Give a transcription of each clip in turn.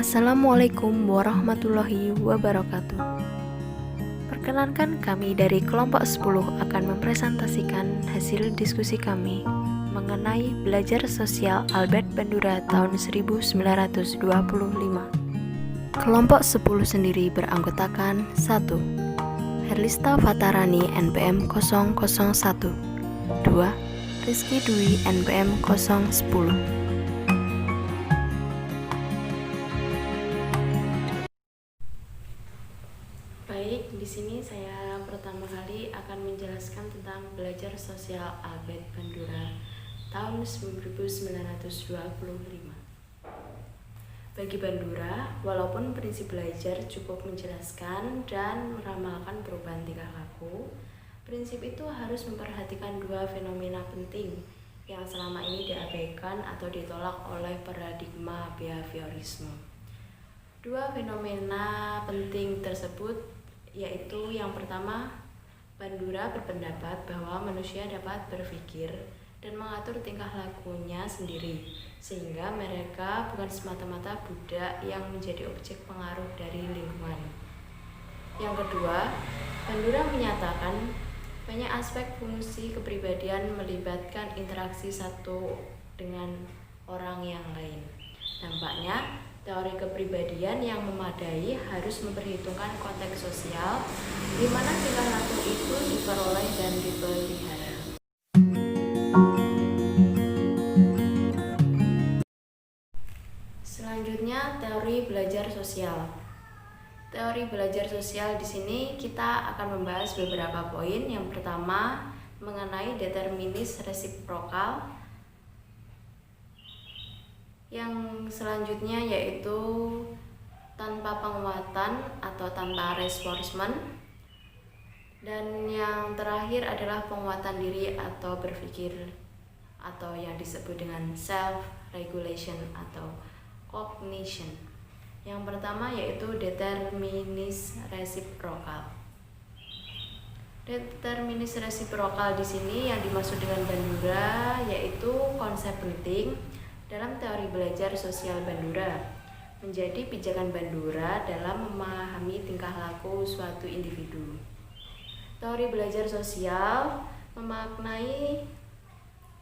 Assalamualaikum warahmatullahi wabarakatuh. Perkenankan kami dari kelompok 10 akan mempresentasikan hasil diskusi kami mengenai belajar sosial Albert Bandura tahun 1925. Kelompok 10 sendiri beranggotakan 1. Herlista Fatarani NPM 001, 2. Rizky Dwi NPM 010. Baik, di sini saya pertama kali akan menjelaskan tentang belajar sosial Albert Bandura tahun 1925. Bagi Bandura, walaupun prinsip belajar cukup menjelaskan dan meramalkan perubahan tingkah laku, prinsip itu harus memperhatikan dua fenomena penting yang selama ini diabaikan atau ditolak oleh paradigma behaviorisme. Dua fenomena penting tersebut yaitu yang pertama, Bandura berpendapat bahwa manusia dapat berpikir dan mengatur tingkah lakunya sendiri, sehingga mereka bukan semata-mata budak yang menjadi objek pengaruh dari lingkungan. Yang kedua, Bandura menyatakan banyak aspek fungsi kepribadian melibatkan interaksi satu dengan orang yang lain. Dampaknya, teori kepribadian yang memadai harus memperhitungkan konteks sosial di mana tingkah laku itu diperoleh dan dipelihara. Selanjutnya, teori belajar sosial. Teori belajar sosial di sini kita akan membahas beberapa poin. Yang pertama, mengenai determinis resiprokal. Yang selanjutnya yaitu tanpa penguatan atau tanpa reinforcement, dan yang terakhir adalah penguatan diri atau berpikir atau yang disebut dengan self regulation atau cognition. Yang pertama yaitu determinis resiprokal. Determinis resiprokal di sini yang dimaksud dengan Bandura yaitu konsep penting dalam teori belajar sosial Bandura, menjadi pijakan Bandura dalam memahami tingkah laku suatu individu. Teori belajar sosial memaknai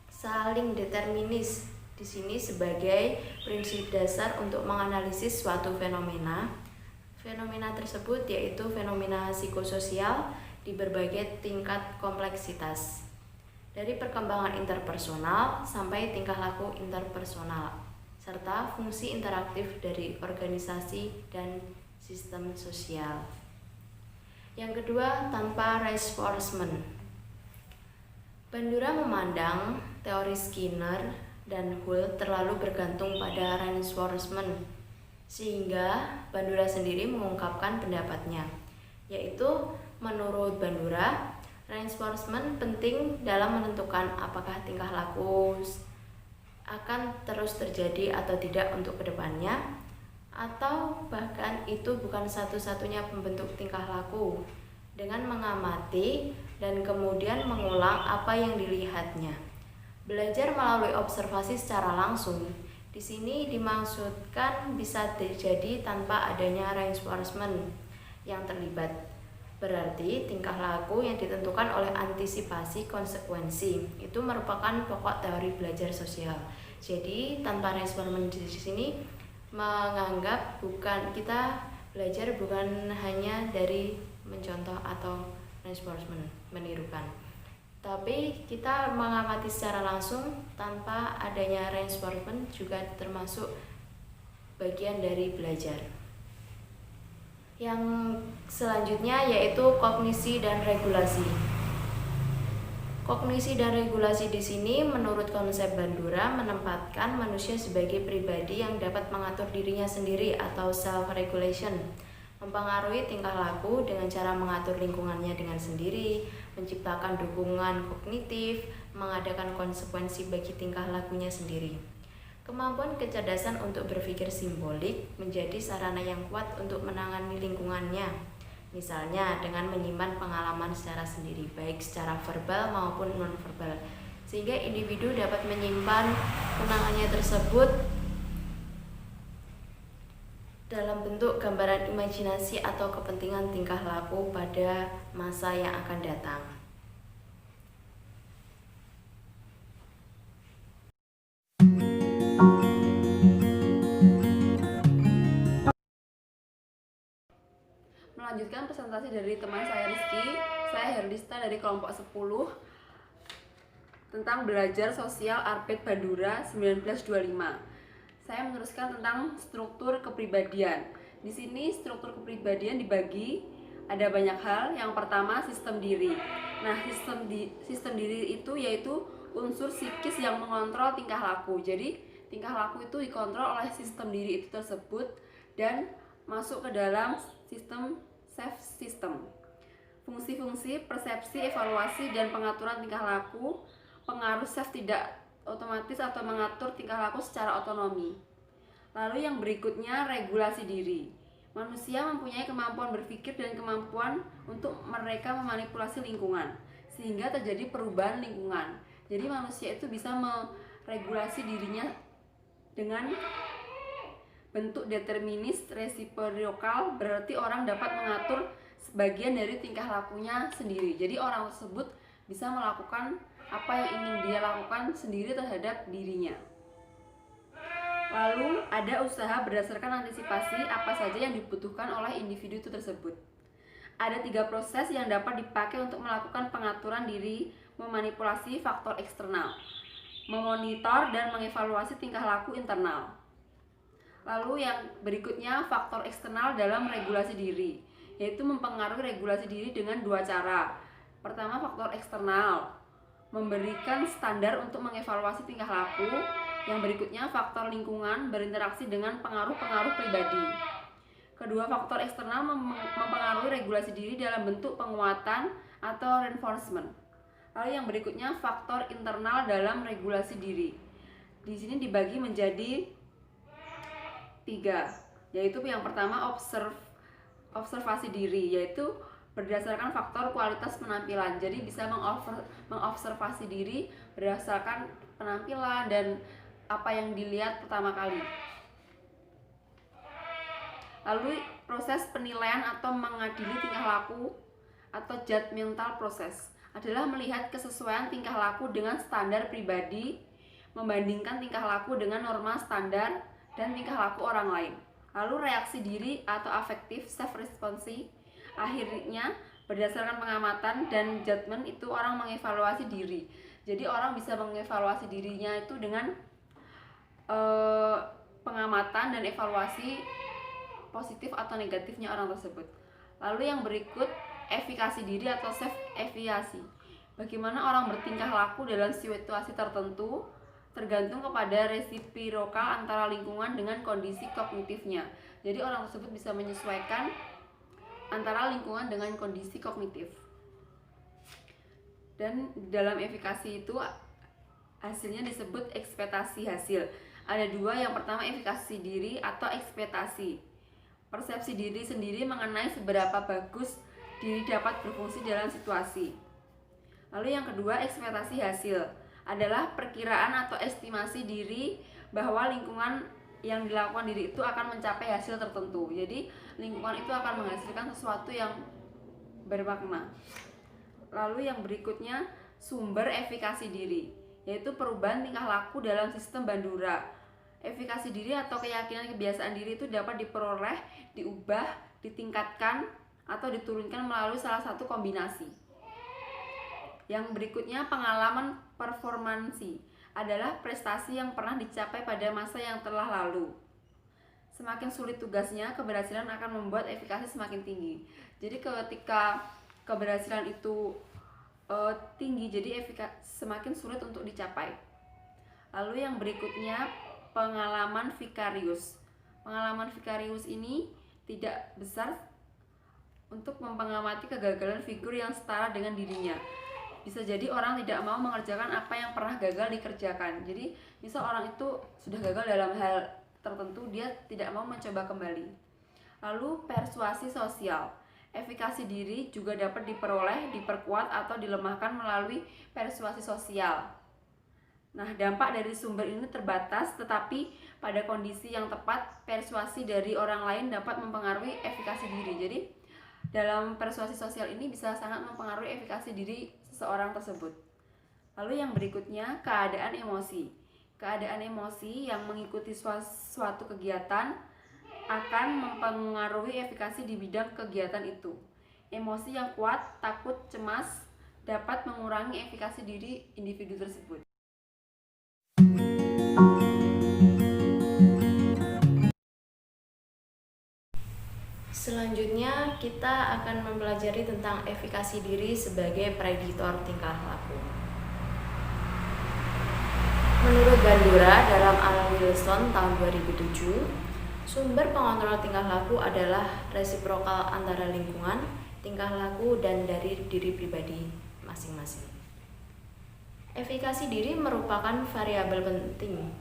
saling determinis di sini sebagai prinsip dasar untuk menganalisis suatu fenomena. Fenomena tersebut yaitu fenomena psikososial di berbagai tingkat kompleksitas, dari perkembangan interpersonal sampai tingkah laku interpersonal, serta fungsi interaktif dari organisasi dan sistem sosial. Yang kedua, tanpa reinforcement. Bandura memandang teori Skinner dan Hull terlalu bergantung pada reinforcement, sehingga Bandura sendiri mengungkapkan pendapatnya, yaitu menurut Bandura, reinforcement penting dalam menentukan apakah tingkah laku akan terus terjadi atau tidak untuk kedepannya, atau bahkan itu bukan satu-satunya pembentuk tingkah laku, dengan mengamati dan kemudian mengulang apa yang dilihatnya. Belajar melalui observasi secara langsung di sini dimaksudkan bisa terjadi tanpa adanya reinforcement yang terlibat. Berarti tingkah laku yang ditentukan oleh antisipasi konsekuensi itu merupakan pokok teori belajar sosial. Jadi tanpa reinforcement di sini menganggap kita belajar bukan hanya dari mencontoh atau reinforcement, menirukan, tapi kita mengamati secara langsung tanpa adanya reinforcement juga termasuk bagian dari belajar. Yang selanjutnya yaitu kognisi dan regulasi. Kognisi dan regulasi di sini menurut konsep Bandura menempatkan manusia sebagai pribadi yang dapat mengatur dirinya sendiri atau self regulation, mempengaruhi tingkah laku dengan cara mengatur lingkungannya dengan sendiri, menciptakan dukungan kognitif, mengadakan konsekuensi bagi tingkah lakunya sendiri. Kemampuan kecerdasan untuk berpikir simbolik menjadi sarana yang kuat untuk menangani lingkungannya, misalnya dengan menyimpan pengalaman secara sendiri, baik secara verbal maupun non-verbal, sehingga individu dapat menyimpan kenangannya tersebut dalam bentuk gambaran imajinasi atau kepentingan tingkah laku pada masa yang akan datang. Melanjutkan presentasi dari teman saya Rizky, saya Herlista dari kelompok 10 tentang belajar sosial Arpet Bandura 1925. Saya meneruskan tentang struktur kepribadian. Di sini struktur kepribadian dibagi ada banyak hal. Yang pertama, sistem diri. Nah, sistem diri itu yaitu unsur psikis yang mengontrol tingkah laku. Jadi, tingkah laku itu dikontrol oleh sistem diri itu tersebut dan masuk ke dalam sistem self system. Fungsi-fungsi, persepsi, evaluasi, dan pengaturan tingkah laku. Pengaruh self tidak otomatis atau mengatur tingkah laku secara otonomi. Lalu yang berikutnya, regulasi diri. Manusia mempunyai kemampuan berpikir dan kemampuan untuk mereka memanipulasi lingkungan sehingga terjadi perubahan lingkungan. Jadi manusia itu bisa meregulasi dirinya dengan bentuk determinis resiprokal, berarti orang dapat mengatur sebagian dari tingkah lakunya sendiri. Jadi orang tersebut bisa melakukan apa yang ingin dia lakukan sendiri terhadap dirinya. Lalu ada usaha berdasarkan antisipasi apa saja yang dibutuhkan oleh individu itu tersebut. Ada 3 proses yang dapat dipakai untuk melakukan pengaturan diri, memanipulasi faktor eksternal, memonitor dan mengevaluasi tingkah laku internal. Lalu yang berikutnya, faktor eksternal dalam regulasi diri, yaitu mempengaruhi regulasi diri dengan 2 cara. Pertama, faktor eksternal, memberikan standar untuk mengevaluasi tingkah laku. Yang berikutnya, faktor lingkungan, berinteraksi dengan pengaruh-pengaruh pribadi. Kedua, faktor eksternal mempengaruhi regulasi diri dalam bentuk penguatan atau reinforcement. Lalu yang berikutnya, faktor internal dalam regulasi diri. Di sini dibagi menjadi 3, yaitu yang pertama observasi diri, yaitu berdasarkan faktor kualitas penampilan. Jadi bisa mengobservasi diri berdasarkan penampilan dan apa yang dilihat pertama kali. Lalu proses penilaian atau mengadili tingkah laku atau judgmental proses adalah melihat kesesuaian tingkah laku dengan standar pribadi, membandingkan tingkah laku dengan norma standar dan tingkah laku orang lain. Lalu reaksi diri atau afektif self response, akhirnya berdasarkan pengamatan dan judgment itu orang mengevaluasi diri. Jadi orang bisa mengevaluasi dirinya itu dengan pengamatan dan evaluasi positif atau negatifnya orang tersebut. Lalu yang berikut, efikasi diri atau self evaluasi. Bagaimana orang bertingkah laku dalam situasi tertentu tergantung kepada resiprokal antara lingkungan dengan kondisi kognitifnya. Jadi orang tersebut bisa menyesuaikan antara lingkungan dengan kondisi kognitif. Dan dalam efikasi itu hasilnya disebut ekspektasi hasil. Ada 2, yang pertama efikasi diri atau ekspektasi. Persepsi diri sendiri mengenai seberapa bagus diri dapat berfungsi dalam situasi. Lalu yang kedua, ekspektasi hasil adalah perkiraan atau estimasi diri bahwa lingkungan yang dilakukan diri itu akan mencapai hasil tertentu. Jadi lingkungan itu akan menghasilkan sesuatu yang bermakna. Lalu yang berikutnya, sumber efikasi diri, yaitu perubahan tingkah laku dalam sistem Bandura. Efikasi diri atau keyakinan kebiasaan diri itu dapat diperoleh, diubah, ditingkatkan, atau diturunkan melalui salah satu kombinasi. Yang berikutnya, pengalaman performansi adalah prestasi yang pernah dicapai pada masa yang telah lalu. Semakin sulit tugasnya, keberhasilan akan membuat efikasi semakin tinggi. Jadi ketika keberhasilan itu tinggi, jadi semakin sulit untuk dicapai. Lalu yang berikutnya, pengalaman vikarius. Pengalaman vikarius ini tidak besar untuk mengamati kegagalan figur yang setara dengan dirinya. Bisa jadi orang tidak mau mengerjakan apa yang pernah gagal dikerjakan. Jadi misal orang itu sudah gagal dalam hal tertentu, dia tidak mau mencoba kembali. Lalu persuasi sosial. Efikasi diri juga dapat diperoleh, diperkuat atau dilemahkan melalui persuasi sosial. Nah, dampak dari sumber ini terbatas, tetapi pada kondisi yang tepat, persuasi dari orang lain dapat mempengaruhi efikasi diri. Jadi, dalam persuasi sosial ini bisa sangat mempengaruhi efikasi diri seseorang tersebut. Lalu yang berikutnya, keadaan emosi. Keadaan emosi yang mengikuti suatu kegiatan akan mempengaruhi efikasi di bidang kegiatan itu. Emosi yang kuat, takut, cemas dapat mengurangi efikasi diri individu tersebut. Selanjutnya, kita akan mempelajari tentang efikasi diri sebagai prediktor tingkah laku. Menurut Bandura dalam Alan Wilson tahun 2007, sumber pengontrol tingkah laku adalah resiprokal antara lingkungan, tingkah laku, dan dari diri pribadi masing-masing. Efikasi diri merupakan variabel penting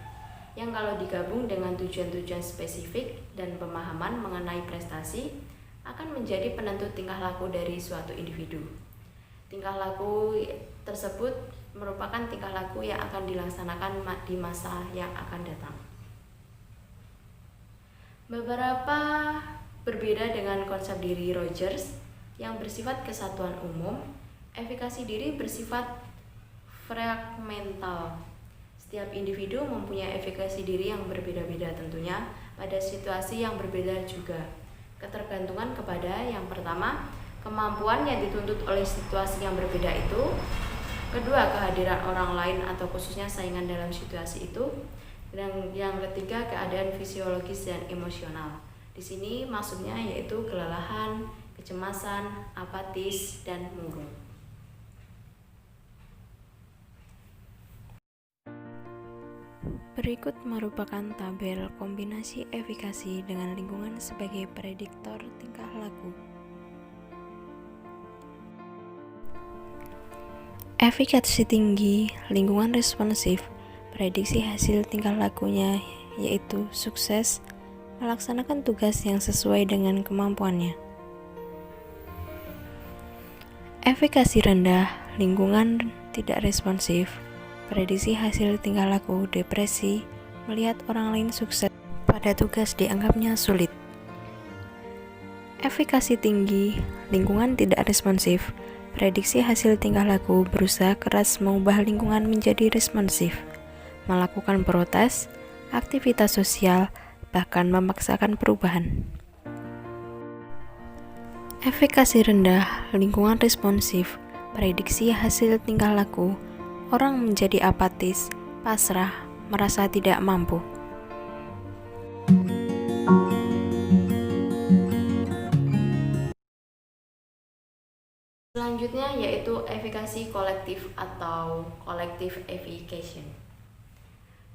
yang kalau digabung dengan tujuan-tujuan spesifik dan pemahaman mengenai prestasi akan menjadi penentu tingkah laku dari suatu individu. Tingkah laku tersebut merupakan tingkah laku yang akan dilaksanakan di masa yang akan datang. Beberapa berbeda dengan konsep diri Rogers yang bersifat kesatuan umum, efikasi diri bersifat fragmental. Setiap individu mempunyai efikasi diri yang berbeda-beda tentunya pada situasi yang berbeda juga. Ketergantungan kepada yang pertama, kemampuan yang dituntut oleh situasi yang berbeda itu. Kedua, kehadiran orang lain atau khususnya saingan dalam situasi itu. Dan yang ketiga, keadaan fisiologis dan emosional. Di sini maksudnya yaitu kelelahan, kecemasan, apatis, dan murung. Berikut merupakan tabel kombinasi efikasi dengan lingkungan sebagai prediktor tingkah laku. Efikasi tinggi, lingkungan responsif, prediksi hasil tingkah lakunya yaitu sukses, melaksanakan tugas yang sesuai dengan kemampuannya. Efikasi rendah, lingkungan tidak responsif, prediksi hasil tingkah laku, depresi, melihat orang lain sukses pada tugas dianggapnya sulit. Efikasi tinggi, lingkungan tidak responsif, prediksi hasil tingkah laku, berusaha keras mengubah lingkungan menjadi responsif, melakukan protes, aktivitas sosial, bahkan memaksakan perubahan. Efikasi rendah, lingkungan responsif, prediksi hasil tingkah laku, orang menjadi apatis, pasrah, merasa tidak mampu. Selanjutnya yaitu efikasi kolektif atau collective efficacy.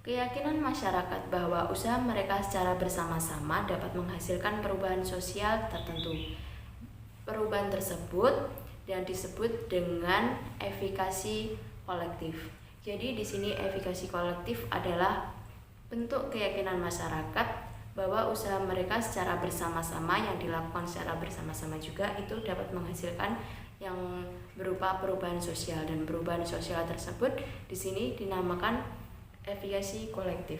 Keyakinan masyarakat bahwa usaha mereka secara bersama-sama dapat menghasilkan perubahan sosial tertentu. Perubahan tersebut yang disebut dengan efikasi kolektif. Jadi di sini efikasi kolektif adalah bentuk keyakinan masyarakat bahwa usaha mereka secara bersama-sama yang dilakukan secara bersama-sama juga itu dapat menghasilkan yang berupa perubahan sosial, dan perubahan sosial tersebut di sini dinamakan efikasi kolektif.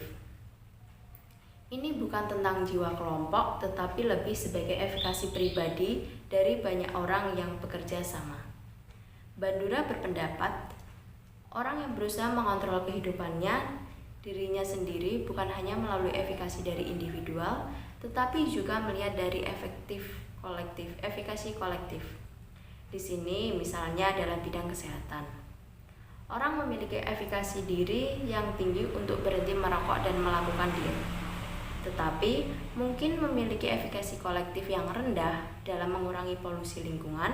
Ini bukan tentang jiwa kelompok, tetapi lebih sebagai efikasi pribadi dari banyak orang yang bekerja sama. Bandura berpendapat, orang yang berusaha mengontrol kehidupannya, dirinya sendiri bukan hanya melalui efikasi dari individual, tetapi juga melihat dari efikasi kolektif. Di sini misalnya dalam bidang kesehatan. Orang memiliki efikasi diri yang tinggi untuk berhenti merokok dan melakukan diet. Tetapi mungkin memiliki efikasi kolektif yang rendah dalam mengurangi polusi lingkungan,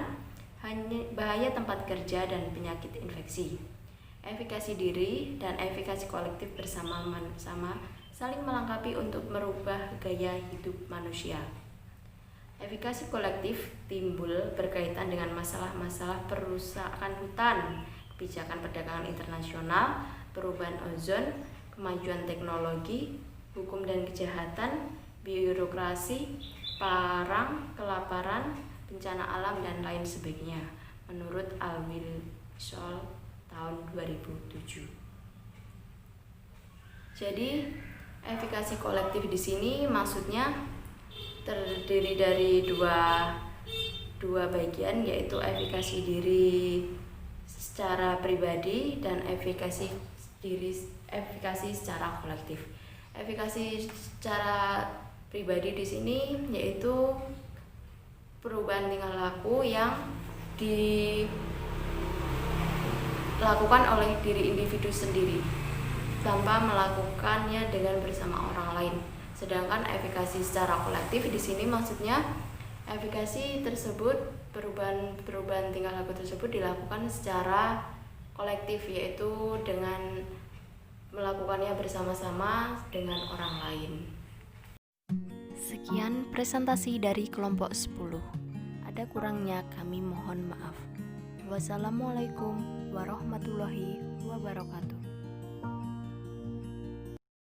bahaya tempat kerja, dan penyakit infeksi. Efikasi diri dan efikasi kolektif bersama-sama saling melengkapi untuk merubah gaya hidup manusia. Efikasi kolektif timbul berkaitan dengan masalah-masalah perusahaan hutan, kebijakan perdagangan internasional, perubahan ozon, kemajuan teknologi, hukum dan kejahatan, birokrasi, perang, kelaparan, bencana alam, dan lain sebagainya, menurut Al-Wilson tahun 2007. Jadi Efikasi kolektif di sini maksudnya terdiri dari dua bagian, yaitu efikasi diri secara pribadi dan efikasi secara kolektif. Efikasi secara pribadi di sini yaitu perubahan tingkah laku yang dilakukan oleh diri individu sendiri tanpa melakukannya dengan bersama orang lain. Sedangkan efikasi secara kolektif di sini maksudnya efikasi tersebut, perubahan tingkah laku tersebut dilakukan secara kolektif, yaitu dengan melakukannya bersama-sama dengan orang lain. Sekian presentasi dari kelompok 10. Ada kurangnya kami mohon maaf. Wassalamualaikum warahmatullahi wabarakatuh.